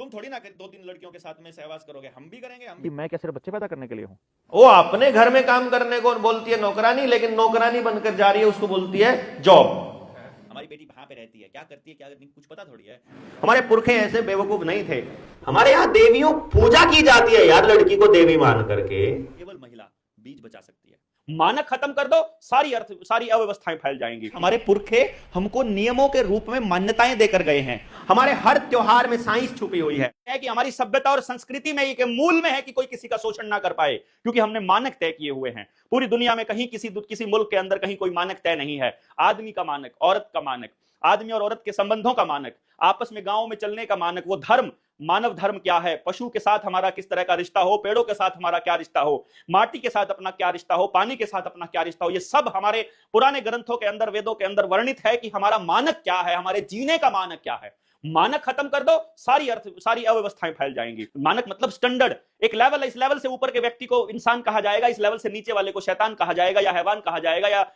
तुम थोड़ी ना दो तीन लड़कियों के साथ में सहवास करोगे, हम भी करेंगे, हम कि भी। मैं क्या सिर्फ बच्चे पैदा करने के लिए हूं? वो अपने घर में काम करने को बोलती है नौकरानी, लेकिन नौकरानी बनकर जा रही है, उसको बोलती है जॉब। हमारी बेटी वहां पे रहती है, क्या करती है क्या करती है, कुछ पता थोड़ी है। हमारे पुरखे ऐसे बेवकूफ नहीं थे। हमारे यहाँ देवियों पूजा की जाती है यार, लड़की को देवी मान करके। केवल महिला बीज बचा सकती है। मानक खत्म कर दो, सारी अव्यवस्थाएं फैल जाएंगी। हमारे पुरखे हमको नियमों के रूप में मान्यताएं देकर गए हैं। हमारे हर त्योहार में साइंस छुपी हुई है कि हमारी सभ्यता और संस्कृति में एक मूल में है कि कोई किसी का शोषण ना कर पाए, क्योंकि हमने मानक तय किए हुए हैं। पूरी दुनिया में कहीं किसी मुल्क के अंदर कहीं कोई मानक तय नहीं है। आदमी का मानक, औरत का मानक, आदमी और औरत के संबंधों का मानक, आपस में गांवों में चलने का मानक, वो धर्म, मानव धर्म क्या है, पशु के साथ हमारा किस तरह का रिश्ता हो, पेड़ों के साथ हमारा क्या रिश्ता हो, माटी के साथ अपना क्या रिश्ता हो, पानी के साथ अपना क्या रिश्ता हो, ये सब हमारे पुराने ग्रंथों के अंदर, वेदों के अंदर वर्णित है कि हमारा मानक क्या है, हमारे जीने का मानक क्या है। मानक खत्म कर दो, सारी अव्यवस्थाएं फैल जाएंगी। मानक मतलब स्टैंडर्ड, एक लेवल है, इस लेवल से ऊपर के व्यक्ति को इंसान कहा जाएगा, इस लेवल से नीचे वाले को शैतान कहा जाएगा, या हैवान कहा जाएगा, या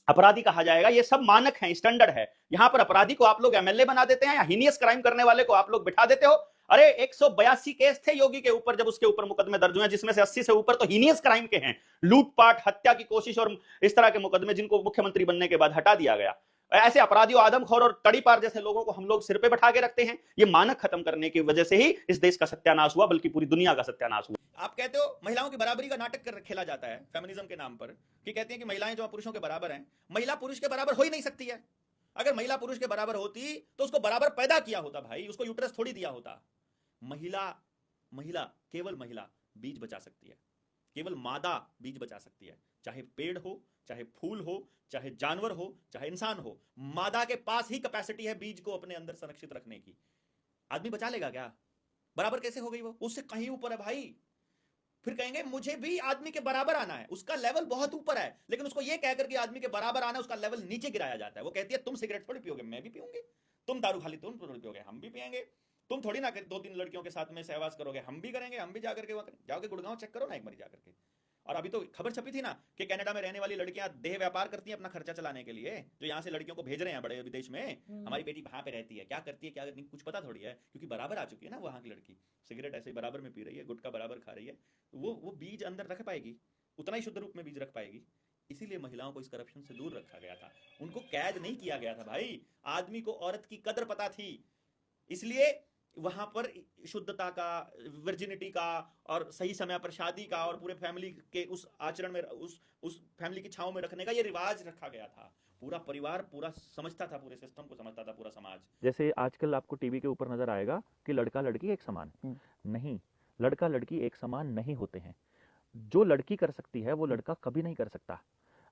अपराधी कहा जाएगा। ये सब मानक हैं, स्टैंडर्ड है। यहां पर अपराधी को आप लोग एमएलए बना देते हैं, या हीनियस क्राइम करने वाले को आप लोग बिठा देते हो। अरे 182 केस थे योगी के ऊपर, जब उसके ऊपर मुकदमे दर्ज हुए, जिसमें से 80 से ऊपर तो हीनियस क्राइम के हैं, लूटपाट, हत्या की कोशिश और इस तरह के मुकदमे, जिनको मुख्यमंत्री बनने के बाद हटा दिया गया। ऐसे अपराधियों, आदमखोर और तड़ीपार जैसे लोगों को हम लोग सिर पे बैठा के रखते हैं। ये मानक खत्म करने की वजह से ही इस देश का सत्यानाश हुआ, बल्कि पूरी दुनिया का सत्यानाश हुआ। आप कहते हो महिलाओं की बराबरी का नाटक खेला जाता है फेमिनिज्म के नाम पर, कि कहते हैं कि महिलाएं जो पुरुषों के बराबर हैं। महिला पुरुष के बराबर हो ही नहीं सकती है। अगर महिला पुरुष के बराबर होती तो उसको बराबर पैदा किया होता भाई, उसको यूट्रस थोड़ी दिया होता। महिला केवल महिला बीज बचा सकती है, केवल मादा बीज बचा सकती है। चाहे पेड़ हो, चाहे फूल हो, चाहे जानवर हो, चाहे इंसान हो, मादा के पास ही कैपेसिटी है बीज को अपने अंदर संरक्षित रखने की। आदमी बचा लेगा क्या? बराबर कैसे हो गई वो? उससे कहीं ऊपर है भाई। फिर कहेंगे मुझे भी आदमी के बराबर आना है, उसका लेवल बहुत ऊपर है, लेकिन उसको ये कहकर कि आदमी के बराबर आना है, उसका लेवल नीचे गिराया जाता है। वो कहती है तुम सिगरेट थोड़ी पियोगे, मैं भी पीऊंगी। तुम दारू खाली तुम थोड़ी पियोगे, हम भी पियेंगे। तुम थोड़ी ना दो तीन लड़कियों के साथ में सहवास करोगे, हम भी करेंगे, हम भी जाकर के जाओगे गुड़गांव चेक करो ना एक बार जाकर के। और अभी तो खबर छपी थी ना कि कनाडा में रहने वाली लड़कियां देह व्यापार करती हैं अपना खर्चा चलाने के लिए, जो यहाँ से लड़कियों को भेज रहे हैं बड़े विदेश में। हमारी बेटी वहां पे रहती है, क्या करती है क्या करती है, कुछ पता थोड़ी है, क्योंकि बराबर आ चुकी है ना वहां की लड़की। सिगरेट ऐसे बराबर में पी रही है, गुटखा बराबर खा रही है, वो बीज अंदर रख पाएगी, उतना ही शुद्ध रूप में बीज रख पाएगी। इसीलिए महिलाओं को इस करप्शन से दूर रखा गया था, उनको कैद नहीं किया गया था भाई। आदमी को औरत की कदर पता थी, इसलिए वहां पर शुद्धता का, वर्जिनिटी का, और सही समय पर शादी का, और पूरे फैमिली के उस आचरण में, उस फैमिली की छांव में रखने का ये रिवाज रखा गया था। पूरा परिवार पूरा समझता था, पूरे सिस्टम को समझता था पूरा समाज। जैसे आजकल आपको टीवी के ऊपर नजर आएगा कि लड़का लड़की एक समान, नहीं, लड़का लड़की एक समान नहीं होते हैं। जो लड़की कर सकती है वो लड़का कभी नहीं कर सकता।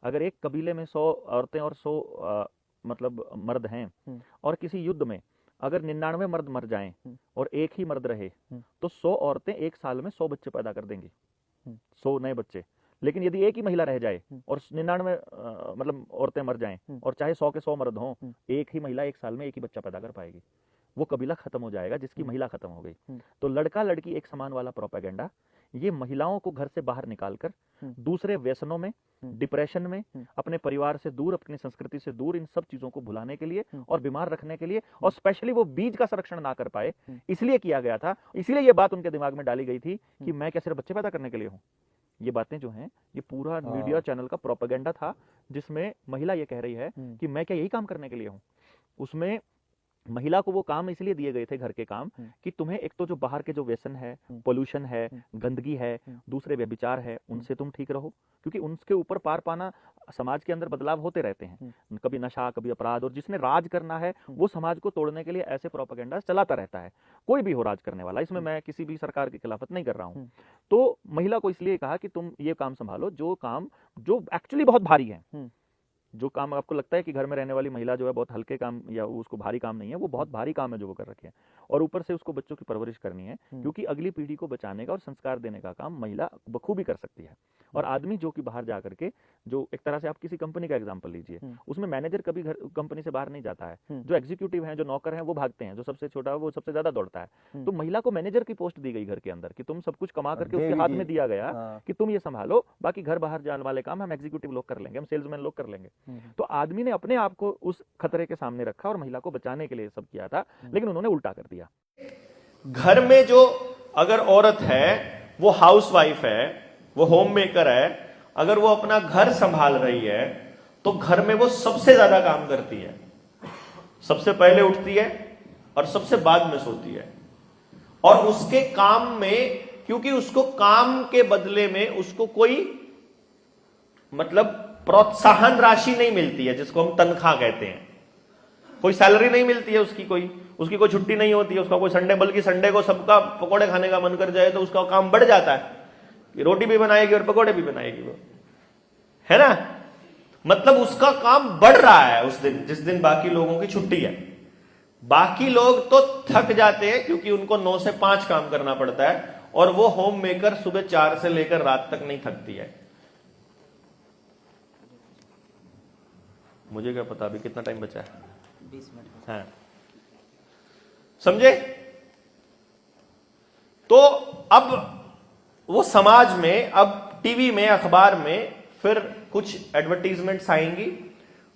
अगर एक कबीले में 100 औरतें और 100 मतलब मर्द हैं, और किसी युद्ध में अगर 99 मर्द मर जाएं और एक ही मर्द रहे, तो 100 औरतें एक साल में 100 बच्चे पैदा कर देंगी, 100 नए बच्चे। लेकिन यदि एक ही महिला रह जाए और 99 मतलब औरतें मर जाएं, और चाहे 100 के 100 मर्द हों, एक ही महिला एक साल में एक ही बच्चा पैदा कर पाएगी। वो कबीला खत्म हो जाएगा जिसकी महिला खत्म हो गई। तो लड़का लड़की एक समान वाला प्रोपेगेंडा, ये महिलाओं को घर से बाहर निकालकर दूसरे व्यसनों में, डिप्रेशन में, अपने परिवार से दूर, अपनी संस्कृति से दूर, इन सब चीजों को भुलाने के लिए और बीमार रखने के लिए, और स्पेशली वो बीज का संरक्षण ना कर पाए, इसलिए किया गया था। इसलिए ये बात उनके दिमाग में डाली गई थी कि मैं क्या सिर्फ बच्चे पैदा करने के लिए हूं। ये बातें जो हैं, ये पूरा मीडिया चैनल का प्रोपेगेंडा था, जिसमें महिला ये कह रही है कि मैं क्या यही काम करने के लिए हूं। उसमें महिला को वो काम इसलिए दिए गए थे, घर के काम, कि तुम्हें एक तो जो बाहर के जो व्यसन है, पोल्यूशन है, गंदगी है, दूसरे व्यभिचार है, उनसे तुम ठीक रहो, क्योंकि उनके ऊपर पार पाना, समाज के अंदर बदलाव होते रहते हैं, कभी नशा, कभी अपराध, और जिसने राज करना है वो समाज को तोड़ने के लिए ऐसे प्रोपेगेंडा चलाता रहता है। कोई भी हो राज करने वाला, इसमें मैं किसी भी सरकार की खिलाफत नहीं कर रहा हूं। तो महिला को इसलिए कहा कि तुम ये काम संभालो, जो काम जो एक्चुअली बहुत भारी है, जो काम आपको लगता है कि घर में रहने वाली महिला जो है बहुत हल्के काम या उसको भारी काम नहीं है, वो बहुत भारी काम है जो वो कर रखी है। और ऊपर से उसको बच्चों की परवरिश करनी है, क्योंकि अगली पीढ़ी को बचाने का और संस्कार देने का काम महिला बखूबी कर सकती है। और आदमी जो कि बाहर जा करके, जो एक तरह से आप किसी कंपनी का एग्जांपल लीजिए, उसमें मैनेजर कभी घर कंपनी से बाहर नहीं जाता है, जो एग्जीक्यूटिव हैं, जो नौकर हैं, वो भागते हैं, जो सबसे छोटा है वो सबसे ज्यादा दौड़ता है। तो महिला को मैनेजर की पोस्ट दी गई घर के अंदर, कि तुम सब कुछ कमा करके उसके हाथ में दिया गया कि तुम ये संभालो, बाकी घर बाहर जाने वाले काम हम एग्जीक्यूटिव लोग कर लेंगे, हम सेल्समैन लोग कर लेंगे। तो आदमी ने अपने आप को उस खतरे के सामने रखा और महिला को बचाने के लिए सब किया था, लेकिन उन्होंने उल्टा कर दिया। घर में जो अगर औरत है वो हाउसवाइफ है, वो होम मेकर है, अगर वो अपना घर संभाल रही है तो घर में वो सबसे ज्यादा काम करती है, सबसे पहले उठती है और सबसे बाद में सोती है। और उसके काम में, क्योंकि उसको काम के बदले में उसको कोई मतलब प्रोत्साहन राशि नहीं मिलती है, जिसको हम तनख्वाह कहते हैं, कोई सैलरी नहीं मिलती है उसकी कोई छुट्टी नहीं होती है, उसका कोई संडे, बल्कि संडे को सबका पकोड़े खाने का मन कर जाए तो उसका काम बढ़ जाता है कि रोटी भी बनाएगी और पकोड़े भी बनाएगी वो, है ना। मतलब उसका काम बढ़ रहा है उस दिन, जिस दिन बाकी लोगों की छुट्टी है। बाकी लोग तो थक जाते हैं क्योंकि उनको 9 से 5 काम करना पड़ता है, और वो होम मेकर सुबह 4 से लेकर रात तक नहीं थकती है। मुझे क्या पता अभी कितना टाइम बचा है, 20 मिनट। हाँ, समझे। तो अब वो समाज में, अब टीवी में, अखबार में फिर कुछ एडवर्टीजमेंट्स आएंगी,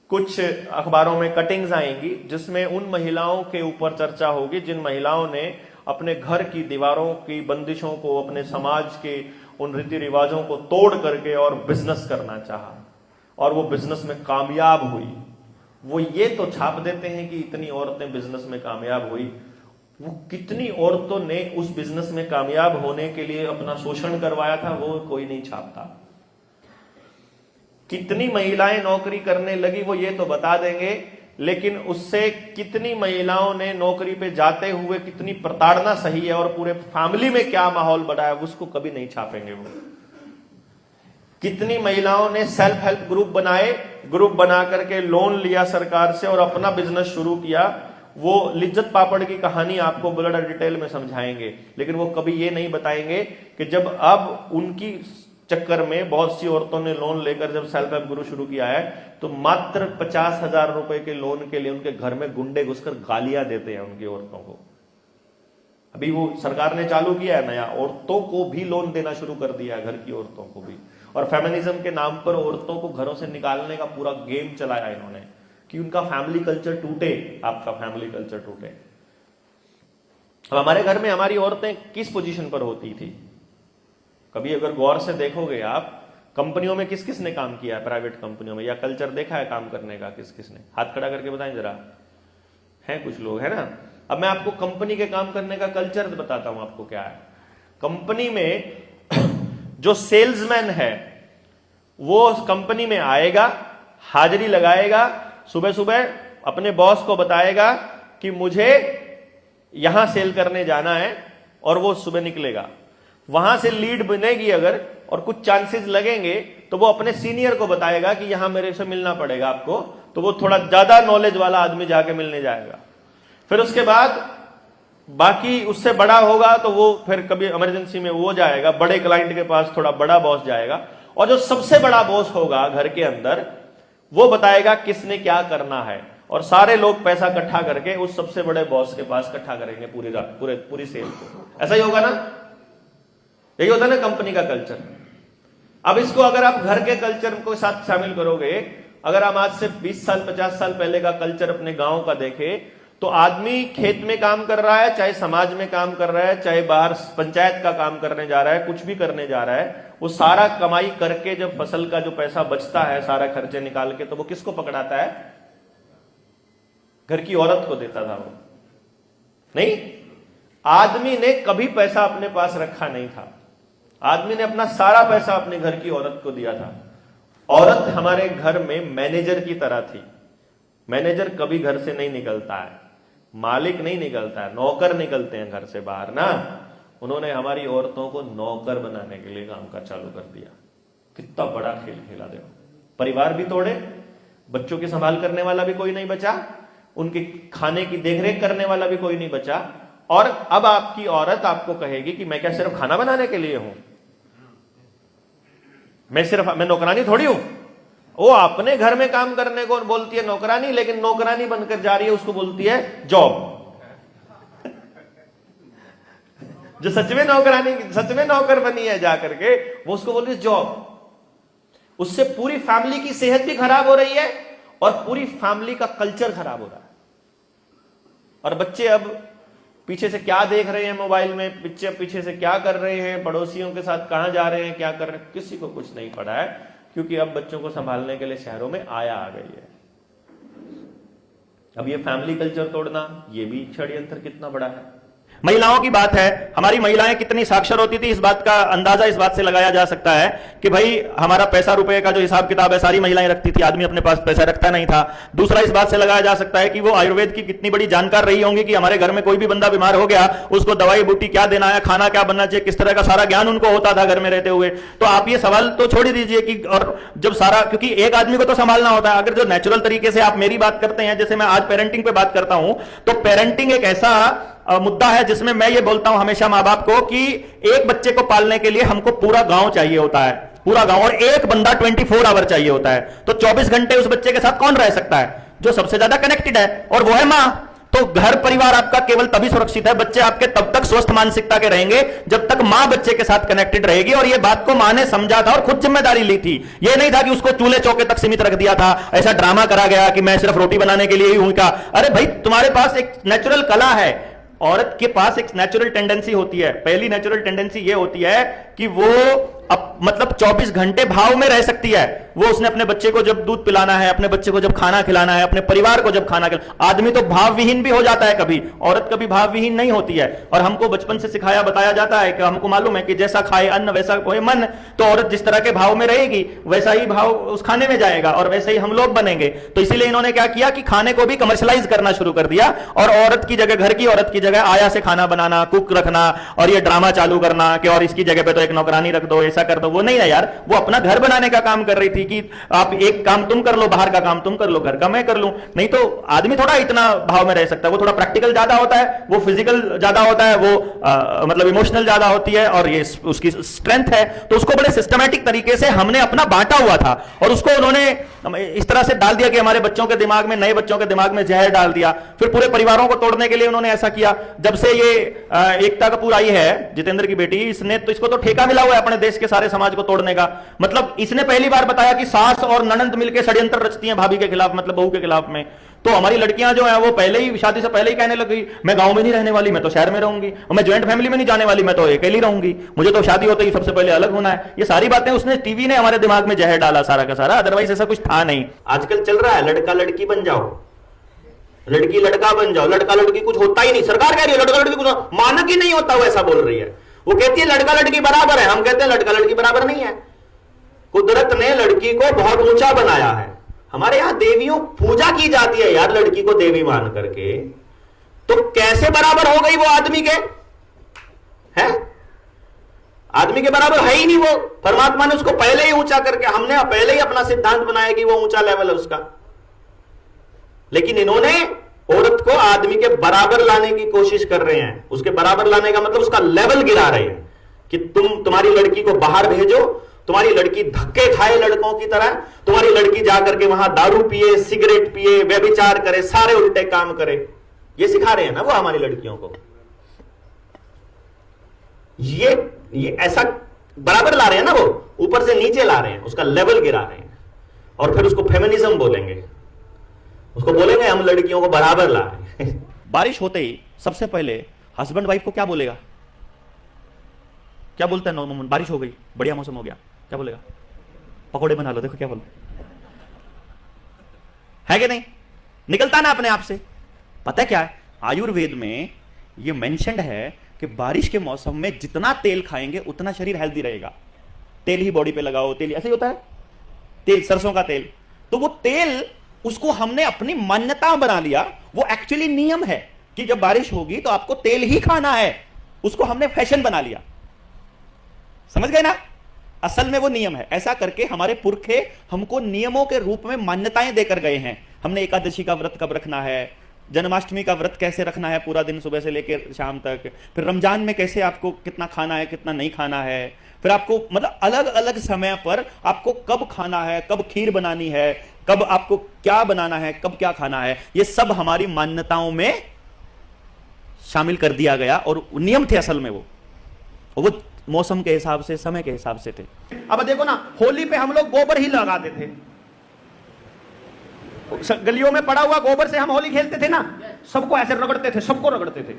कुछ अखबारों में कटिंग्स आएंगी जिसमें उन महिलाओं के ऊपर चर्चा होगी जिन महिलाओं ने अपने घर की दीवारों की बंदिशों को, अपने समाज के उन रीति रिवाजों को तोड़ करके और बिजनेस करना चाहा, और वो बिजनेस में कामयाब हुई। वो ये तो छाप देते हैं कि इतनी औरतें बिजनेस में कामयाब हुई, वो कितनी औरतों ने उस बिजनेस में कामयाब होने के लिए अपना शोषण करवाया था वो कोई नहीं छापता। कितनी महिलाएं नौकरी करने लगी वो ये तो बता देंगे, लेकिन उससे कितनी महिलाओं ने नौकरी पे जाते हुए कितनी प्रताड़ना सही है और पूरे फैमिली में क्या माहौल बना है उसको कभी नहीं छापेंगे वो। कितनी महिलाओं ने सेल्फ हेल्प ग्रुप बनाए, ग्रुप बना करके लोन लिया सरकार से और अपना बिजनेस शुरू किया, वो लिज्जत पापड़ की कहानी आपको बड़ा डिटेल में समझाएंगे, लेकिन वो कभी ये नहीं बताएंगे कि जब अब उनकी चक्कर में बहुत सी औरतों ने लोन लेकर जब सेल्फ हेल्प ग्रुप शुरू किया है तो मात्र 50,000 रुपए के लोन के लिए उनके घर में गुंडे घुसकर गालियां देते हैं उनकी औरतों को। अभी वो सरकार ने चालू किया है नया, औरतों को भी लोन देना शुरू कर दिया है, घर की औरतों को भी, और फेमिनिज्म के नाम पर औरतों को घरों से निकालने का पूरा गेम चलाया इन्होंने कि उनका फैमिली कल्चर टूटे, आपका फैमिली कल्चर टूटे। अब हमारे घर में हमारी औरतें किस पोजीशन पर होती थी? कभी अगर गौर से देखोगे आप, कंपनियों में किस किस ने काम किया है, प्राइवेट कंपनियों में, या कल्चर देखा है काम करने का किस किस ने? हाथ खड़ा करके बताएं जरा, हैं कुछ लोग, है ना। अब मैं आपको कंपनी के काम करने का कल्चर बताता हूं आपको क्या है। कंपनी में जो सेल्समैन है वो कंपनी में आएगा, हाजिरी लगाएगा, सुबह सुबह अपने बॉस को बताएगा कि मुझे यहां सेल करने जाना है, और वो सुबह निकलेगा। वहां से लीड बनेगी अगर और कुछ चांसेस लगेंगे तो वो अपने सीनियर को बताएगा कि यहां मेरे से मिलना पड़ेगा आपको, तो वो थोड़ा ज्यादा नॉलेज वाला आदमी जाके मिलने जाएगा। फिर उसके बाद बाकी उससे बड़ा होगा तो वो फिर कभी इमरजेंसी में वो जाएगा, बड़े क्लाइंट के पास थोड़ा बड़ा बॉस जाएगा, और जो सबसे बड़ा बॉस होगा घर के अंदर वो बताएगा किसने क्या करना है, और सारे लोग पैसा इकट्ठा करके उस सबसे बड़े बॉस के पास इकट्ठा करेंगे पूरी सेल को। ऐसा ही होगा ना, यही होता है ना कंपनी का कल्चर। अब इसको अगर आप घर के कल्चर को साथ शामिल करोगे, अगर हम आज से 20 साल 50 साल पहले का कल्चर अपने गांव का देखें, तो आदमी खेत में काम कर रहा है, चाहे समाज में काम कर रहा है, चाहे बाहर पंचायत का काम करने जा रहा है, कुछ भी करने जा रहा है, वो सारा कमाई करके जब फसल का जो पैसा बचता है सारा खर्चे निकाल के, तो वो किसको पकड़ाता है? घर की औरत को देता था वो। नहीं, आदमी ने कभी पैसा अपने पास रखा नहीं था, आदमी ने अपना सारा पैसा अपने घर की औरत को दिया था। औरत हमारे घर में मैनेजर की तरह थी। मैनेजर कभी घर से नहीं निकलता है, मालिक नहीं निकलता है, नौकर निकलते हैं घर से बाहर ना। उन्होंने हमारी औरतों को नौकर बनाने के लिए काम का चालू कर दिया। कितना बड़ा खेल खेला देखो, परिवार भी तोड़े, बच्चों की संभाल करने वाला भी कोई नहीं बचा, उनके खाने की देखरेख करने वाला भी कोई नहीं बचा, और अब आपकी औरत आपको कहेगी कि मैं क्या सिर्फ खाना बनाने के लिए हूं, मैं नौकरानी थोड़ी हूं। वो अपने घर में काम करने को बोलती है नौकरानी, लेकिन नौकरानी बनकर जा रही है उसको बोलती है जॉब। जो सच में नौकरानी, सच में नौकर बनी है जाकर के, वो उसको बोलती है जॉब। उससे पूरी फैमिली की सेहत भी खराब हो रही है और पूरी फैमिली का कल्चर खराब हो रहा है। और बच्चे अब पीछे से क्या देख रहे हैं मोबाइल में, पीछे से क्या कर रहे हैं, पड़ोसियों के साथ कहां जा रहे हैं, क्या कर रहे हैं, किसी को कुछ नहीं पड़ा है, क्योंकि अब बच्चों को संभालने के लिए शहरों में आया आ गई है। अब ये फैमिली कल्चर तोड़ना, ये भी षड्यंत्र कितना बड़ा है। महिलाओं की बात है, हमारी महिलाएं कितनी साक्षर होती थी, इस बात का अंदाजा इस बात से लगाया जा सकता है कि भाई हमारा पैसा रुपए का जो हिसाब किताब है सारी महिलाएं रखती थी, आदमी अपने पास पैसा रखता नहीं था। दूसरा इस बात से लगाया जा सकता है कि वो आयुर्वेद की कितनी बड़ी जानकार रही होंगी कि हमारे घर में कोई भी बंदा बीमार हो गया, उसको दवाई बूटी क्या देना है, खाना क्या बनना चाहिए, किस तरह का सारा ज्ञान उनको होता था घर में रहते हुए। तो आप ये सवाल तो छोड़ ही दीजिए कि, और जब सारा, क्योंकि एक आदमी को तो संभालना होता है। अगर जो नेचुरल तरीके से आप मेरी बात करते हैं, जैसे मैं आज पेरेंटिंग पे बात करता हूं, तो पेरेंटिंग एक ऐसा मुद्दा है जिसमें मैं ये बोलता हूं हमेशा मां बाप को कि एक बच्चे को पालने के लिए हमको पूरा गांव चाहिए होता है, पूरा गांव, और एक बंदा 24 आवर चाहिए होता है। तो 24 घंटे उस बच्चे के साथ कौन रह सकता है? जो सबसे ज्यादा कनेक्टेड है, और वो है मां। तो घर परिवार आपका केवल तभी सुरक्षित है, बच्चे आपके तब तक स्वस्थ मानसिकता के रहेंगे जब तक मां बच्चे के साथ कनेक्टेड रहेगी। और ये बात को मां ने समझा था और खुद जिम्मेदारी ली थी। ये नहीं था कि उसको चूल्हे चौके तक सीमित रख दिया था, ऐसा ड्रामा करा गया कि मैं सिर्फ रोटी बनाने के लिए ही हूं। अरे भाई, तुम्हारे पास एक नेचुरल कला है, औरत के पास एक नेचुरल टेंडेंसी होती है। पहली नेचुरल टेंडेंसी ये होती है कि वो मतलब 24 घंटे भाव में रह सकती है। वो उसने अपने बच्चे को जब दूध पिलाना है, अपने बच्चे को जब खाना खिलाना है, अपने परिवार को जब खाना खिलाना। आदमी तो भाव विहीन भी हो जाता है कभी, औरत कभी भाव विहीन नहीं होती है। और हमको बचपन से सिखाया बताया जाता है कि हमको मालूम है कि जैसा खाए अन्न वैसा होए मन। तो औरत जिस तरह के भाव में रहेगी वैसा ही भाव उस खाने में जाएगा और वैसे ही हम लोग बनेंगे। तो इसीलिए इन्होंने क्या किया कि खाने को भी कमर्शलाइज करना शुरू कर दिया, और औरत की जगह, घर की औरत की जगह आया से खाना बनाना, कुक रखना, और ये ड्रामा चालू करना कि और इसकी जगह पे तो एक नौकरानी रख दो, ऐसा कर दो। वो नहीं है यार, वो अपना घर बनाने का काम कर रही थी कि आप एक काम तुम कर लो, बाहर का काम तुम कर लो, घर का मैं कर लूं। नहीं तो आदमी थोड़ा इतना भाव में रह सकता है। वो थोड़ा प्रैक्टिकल ज्यादा होता है, वो फिजिकल ज्यादा होता है, वो मतलब इमोशनल ज्यादा होती है, और ये उसकी स्ट्रेंथ है। तो उसको बड़े सिस्टमैटिक तरीके से हमने अपना बांटा हुआ था, और उसको उन्होंने इस तरह से डाल दिया कि हमारे बच्चों के दिमाग में, नए बच्चों के दिमाग में जहर डाल दिया। फिर पूरे परिवारों को तोड़ने के लिए उन्होंने ऐसा किया। जब से ये एकता कपूर आई है, जितेंद्र की बेटी, इसने तो, इसको तो ठेका मिला हुआ है अपने देश के सारे समाज को तोड़ने का। मतलब इसने पहली बार बताया कि सास और ननंद मिलकर षड्यंत्र रचती हैं भाभी के खिलाफ, मतलब बहू के खिलाफ में। तो हमारी लड़कियां जो है वो पहले ही, शादी से पहले ही कहने लगी, मैं गांव में नहीं रहने वाली, मैं तो शहर में रहूंगी, और मैं ज्वाइंट फैमिली में नहीं जाने वाली, मैं तो अकेली रहूंगी, मुझे तो शादी होते ही सबसे पहले अलग होना है। ये सारी बातें उसने, टीवी ने हमारे दिमाग में जहर डाला सारा का सारा, अदरवाइज ऐसा कुछ था नहीं। आजकल चल रहा है लड़का लड़की बन जाओ, लड़की लड़का बन जाओ, लड़का लड़की कुछ होता ही नहीं। सरकार कह रही है लड़का लड़की कुछ मानक ही नहीं होता, वो ऐसा बोल रही है। वो कहती है लड़का लड़की बराबर है, हम कहते हैं लड़का लड़की बराबर नहीं है। कुदरत ने लड़की को बहुत ऊंचा बनाया है। हमारे यहां देवियों पूजा की जाती है यार, लड़की को देवी मान करके। तो कैसे बराबर हो गई वो आदमी के? है आदमी के बराबर है ही नहीं वो। परमात्मा ने उसको पहले ही ऊंचा करके, हमने पहले ही अपना सिद्धांत बनाया कि वो ऊंचा लेवल है उसका। लेकिन इन्होंने औरत को आदमी के बराबर लाने की कोशिश कर रहे हैं। उसके बराबर लाने का मतलब उसका लेवल गिरा रहे हैं कि तुम्हारी लड़की को बाहर भेजो, तुम्हारी लड़की धक्के खाए लड़कों की तरह, तुम्हारी लड़की जाकर के वहां दारू पिए, सिगरेट पिए, व्यभिचार करे, सारे उल्टे काम करे। ये सिखा रहे हैं ना वो हमारी लड़कियों को। ये ऐसा बराबर ला रहे हैं ना, वो ऊपर से नीचे ला रहे हैं, उसका लेवल गिरा रहे हैं। और फिर उसको फेमिनिज्म बोलेंगे, उसको बोलेंगे हम लड़कियों को बराबर ला रहे हैं। बारिश होते ही सबसे पहले हस्बैंड वाइफ को क्या बोलेगा? क्या बोलता है? नॉर्मल, बारिश हो गई, बढ़िया मौसम हो गया, क्या बोलेगा? पकोड़े बना लो, देखो क्या बोलो, है कि नहीं? निकलता ना अपने आप से। पता है क्या है, आयुर्वेद में यह मेंशन्ड है कि बारिश के मौसम में जितना तेल खाएंगे उतना शरीर हेल्दी रहेगा। तेल ही बॉडी पे लगाओ, तेल ऐसे ही होता है, तेल सरसों का तेल। तो वो तेल, उसको हमने अपनी मान्यता बना लिया। वो एक्चुअली नियम है कि जब बारिश होगी तो आपको तेल ही खाना है, उसको हमने फैशन बना लिया। समझ गए ना? असल में वो नियम है। ऐसा करके हमारे पुरखे हमको नियमों के रूप में मान्यताएं देकर गए हैं। हमने एकादशी का व्रत कब रखना है, जन्माष्टमी का व्रत कैसे रखना है, पूरा दिन सुबह से लेकर शाम तक, फिर रमजान में कैसे आपको कितना खाना है, कितना नहीं खाना है, फिर आपको मतलब अलग अलग समय पर आपको कब खाना है, कब खीर बनानी है, कब आपको क्या बनाना है, कब क्या खाना है, ये सब हमारी मान्यताओं में शामिल कर दिया गया। और नियम थे असल में वो मौसम के हिसाब से, समय के हिसाब से थे। अब देखो ना, होली पे हम लोग गोबर ही लगाते थे, गलियों में पड़ा हुआ गोबर से हम होली खेलते थे ना, सबको ऐसे रगड़ते थे, सबको रगड़ते थे।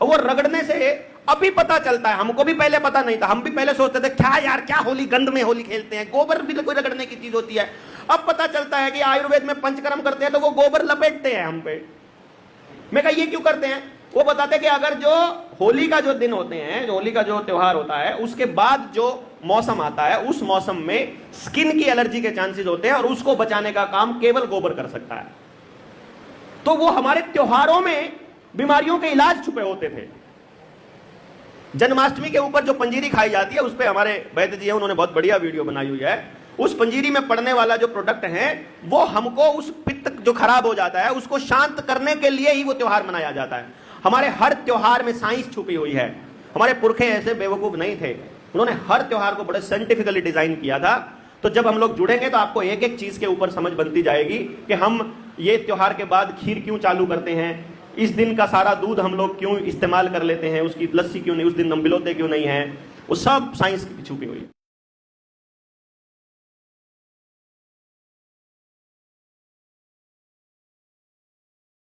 और वो रगड़ने से अभी पता चलता है, हमको भी पहले पता नहीं था, हम भी पहले सोचते थे क्या यार क्या होली गंद में होली खेलते हैं, गोबर भी कोई रगड़ने की चीज होती है। अब पता चलता है कि आयुर्वेद में पंचकर्म करते हैं तो वो गोबर लपेटते हैं हम पे। मैं कहा ये क्यों करते हैं? वो बताते हैं कि अगर जो होली का जो दिन होते हैं, जो होली का जो त्योहार होता है, उसके बाद जो मौसम आता है, उस मौसम में स्किन की एलर्जी के चांसेस होते हैं और उसको बचाने का काम केवल गोबर कर सकता है। तो वो हमारे त्योहारों में बीमारियों के इलाज छुपे होते थे। जन्माष्टमी के ऊपर जो पंजीरी खाई जाती है, उस पर हमारे वैद्य जी हैं, उन्होंने बहुत बढ़िया वीडियो बनाई हुई है। उस पंजीरी में पड़ने वाला जो प्रोडक्ट है वो हमको उस पित्त जो खराब हो जाता है उसको शांत करने के लिए ही वो त्योहार मनाया जाता है। हमारे हर त्योहार में साइंस छुपी हुई है। हमारे पुरखे ऐसे बेवकूफ नहीं थे, उन्होंने हर त्योहार को बड़े साइंटिफिकली डिजाइन किया था। तो जब हम लोग जुड़ेंगे तो आपको एक एक चीज के ऊपर समझ बनती जाएगी कि हम ये त्योहार के बाद खीर क्यों चालू करते हैं, इस दिन का सारा दूध हम लोग क्यों इस्तेमाल कर लेते हैं, उसकी लस्सी क्यों नहीं, उस दिन हम बिलोते क्यों नहीं है, वो सब साइंस छुपी हुई है।